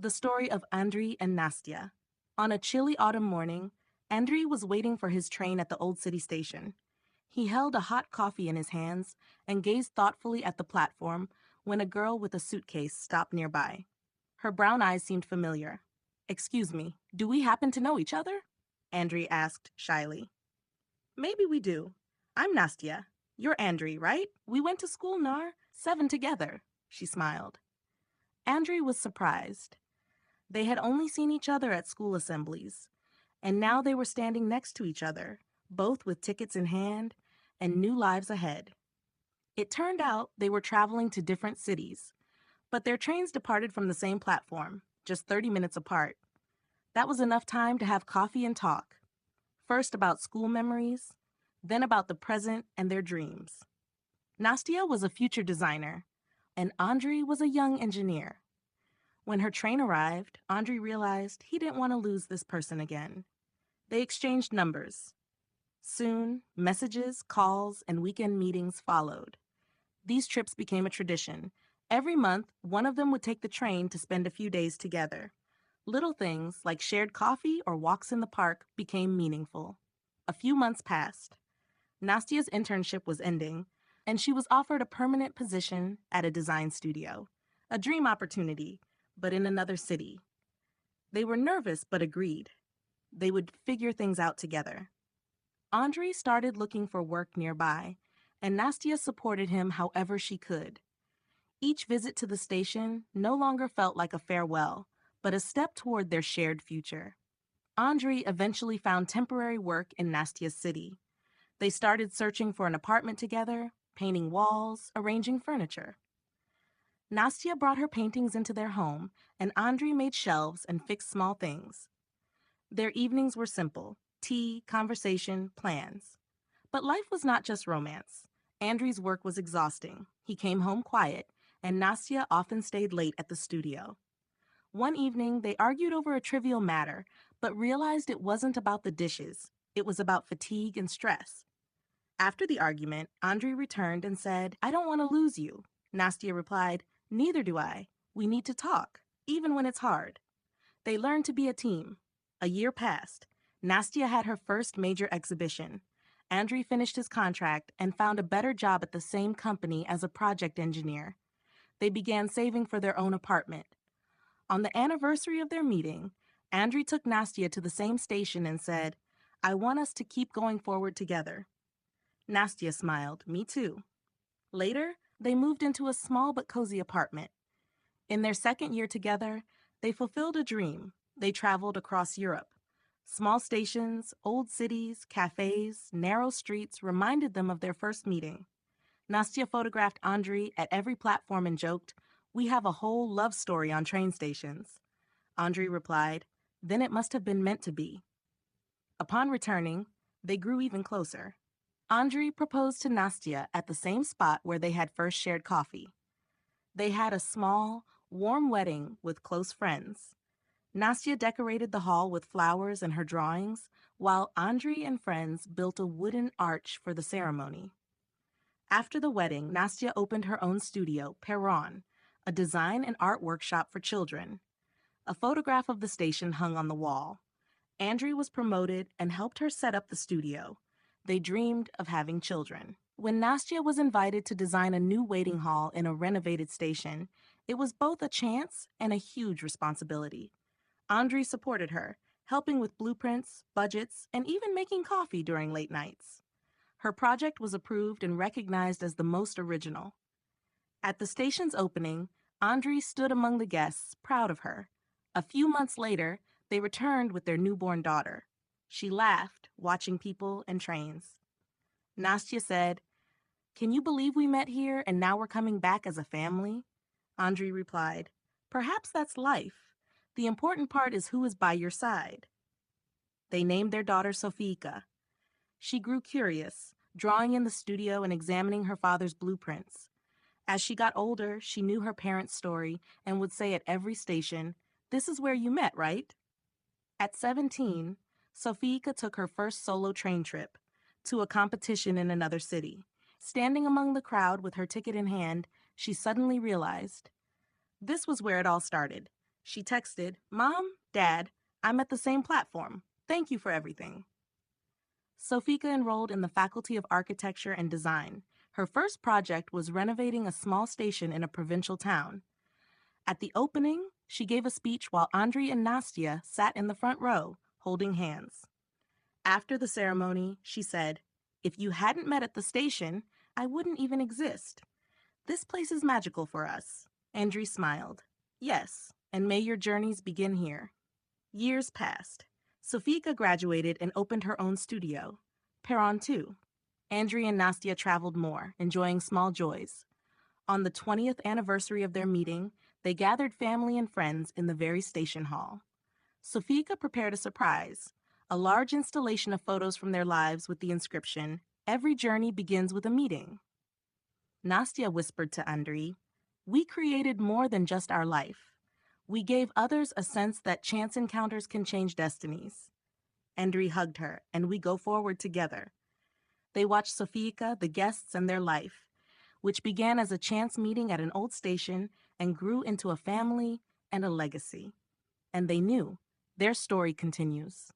The story of Andrii and Nastia. On a chilly autumn morning, Andrii was waiting for his train at the old city station. He held a hot coffee in his hands and gazed thoughtfully at the platform when a girl with a suitcase stopped nearby. Her brown eyes seemed familiar. "Excuse me, do we happen to know each other?" Andrii asked shyly. "Maybe we do. I'm Nastia. You're Andrii, right? We went to school, Nar. 7 together," she smiled. Andrii was surprised. They had only seen each other at school assemblies, and now they were standing next to each other, both with tickets in hand and new lives ahead. It turned out they were traveling to different cities, but their trains departed from the same platform, just 30 minutes apart. That was enough time to have coffee and talk. First about school memories, then about the present and their dreams. Nastia was a future designer, and Andrii was a young engineer. When her train arrived, Andrii realized he didn't want to lose this person again. They exchanged numbers. Soon, messages, calls, and weekend meetings followed. These trips became a tradition. Every month, one of them would take the train to spend a few days together. Little things like shared coffee or walks in the park became meaningful. A few months passed. Nastia's internship was ending, and she was offered a permanent position at a design studio. A dream opportunity, but in another city. They were nervous but agreed. They would figure things out together. Andrii started looking for work nearby, and Nastia supported him however she could. Each visit to the station no longer felt like a farewell, but a step toward their shared future. Andrii eventually found temporary work in Nastia's city. They started searching for an apartment together, painting walls, arranging furniture. Nastia brought her paintings into their home, and Andrii made shelves and fixed small things. Their evenings were simple: tea, conversation, plans. But life was not just romance. Andrii's work was exhausting. He came home quiet, and Nastia often stayed late at the studio. One evening, they argued over a trivial matter, but realized it wasn't about the dishes. It was about fatigue and stress. After the argument, Andrii returned and said, "I don't want to lose you." Nastia replied, "Neither do I. We need to talk, even when it's hard." They learned to be a team. A year passed. Nastia had her first major exhibition. Andrii finished his contract and found a better job at the same company as a project engineer. They began saving for their own apartment. On the anniversary of their meeting, Andrii took Nastia to the same station and said, "I want us to keep going forward together." Nastia smiled, "Me too." Later, they moved into a small but cozy apartment. In their second year together, they fulfilled a dream. They traveled across Europe. Small stations, old cities, cafes, narrow streets reminded them of their first meeting. Nastia photographed Andrii at every platform and joked, "We have a whole love story on train stations." Andrii replied, "Then it must have been meant to be." Upon returning, they grew even closer. Andrii proposed to Nastia at the same spot where they had first shared coffee. They had a small, warm wedding with close friends. Nastia decorated the hall with flowers and her drawings, while Andrii and friends built a wooden arch for the ceremony. After the wedding, Nastia opened her own studio, Perron, a design and art workshop for children. A photograph of the station hung on the wall. Andrii was promoted and helped her set up the studio. They dreamed of having children. When Nastia was invited to design a new waiting hall in a renovated station, it was both a chance and a huge responsibility. Andrii supported her, helping with blueprints, budgets, and even making coffee during late nights. Her project was approved and recognized as the most original. At the station's opening, Andrii stood among the guests, proud of her. A few months later, they returned with their newborn daughter. She laughed, watching people and trains. Nastia said, "Can you believe we met here and now we're coming back as a family?" Andrii replied, "Perhaps that's life. The important part is who is by your side." They named their daughter Sofika. She grew curious, drawing in the studio and examining her father's blueprints. As she got older, she knew her parents' story and would say at every station, "This is where you met, right?" At 17, Sofika took her first solo train trip to a competition in another city. Standing among the crowd with her ticket in hand, she suddenly realized this was where it all started. She texted, "Mom, Dad, I'm at the same platform. Thank you for everything." Sofika enrolled in the Faculty of Architecture and Design. Her first project was renovating a small station in a provincial town. At the opening, she gave a speech while Andrii and Nastia sat in the front row, holding hands. After the ceremony, she said, "If you hadn't met at the station, I wouldn't even exist. This place is magical for us." Andrii smiled. "Yes, and may your journeys begin here." Years passed. Sofika graduated and opened her own studio. Perron too. Andrii and Nastia traveled more, enjoying small joys. On the 20th anniversary of their meeting, they gathered family and friends in the very station hall. Sofika prepared a surprise, a large installation of photos from their lives with the inscription, "Every journey begins with a meeting." Nastia whispered to Andrii, "We created more than just our life. We gave others a sense that chance encounters can change destinies." Andrii hugged her, and we go forward together. They watched Sofika, the guests, and their life, which began as a chance meeting at an old station and grew into a family and a legacy. And they knew their story continues.